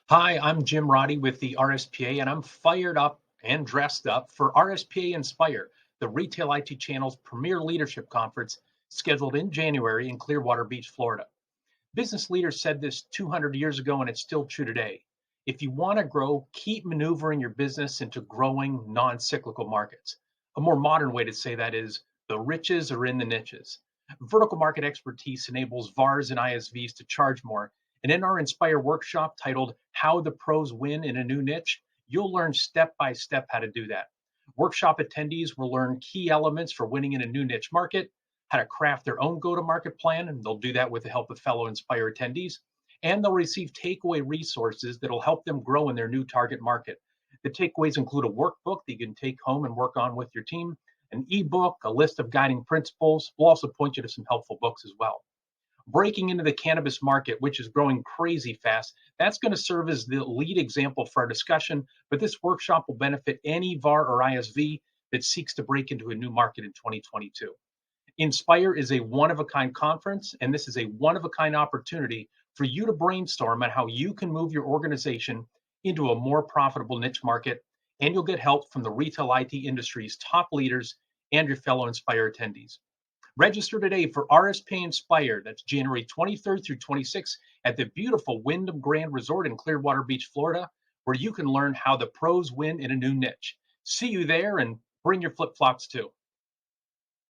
Hi, I'm Jim Roddy with the RSPA, and I'm fired up and dressed up for RSPA Inspire, the Retail IT Channel's premier leadership conference scheduled in January in Clearwater Beach, Florida. Business leaders said this 200 years ago, and it's still true today. If you want to grow, keep maneuvering your business into growing non cyclical markets. A more modern way to say that is the riches are in the niches. Vertical market expertise enables VARs and ISVs to charge more. And in our Inspire workshop titled How the Pros Win in a New Niche, you'll learn step by step how to do that. Workshop attendees will learn key elements for winning in a new niche market, how to craft their own go to market plan, and they'll do that with the help of fellow Inspire attendees. And they'll receive takeaway resources that'll help them grow in their new target market. The takeaways include a workbook that you can take home and work on with your team, an ebook, a list of guiding principles. We'll also point you to some helpful books as well. Breaking into the cannabis market, which is growing crazy fast, that's going to serve as the lead example for our discussion. But this workshop will benefit any VAR or ISV that seeks to break into a new market in 2022. Inspire is a one of a kind conference, and this is a one of a kind opportunity for you to brainstorm on how you can move your organization into a more profitable niche market. And you'll get help from the retail IT industry's top leaders and your fellow Inspire attendees. Register today for RSP Inspire. That's January 23rd through 26th at the beautiful Wyndham Grand Resort in Clearwater Beach, Florida, where you can learn how the pros win in a new niche. See you there, and bring your flip flops too.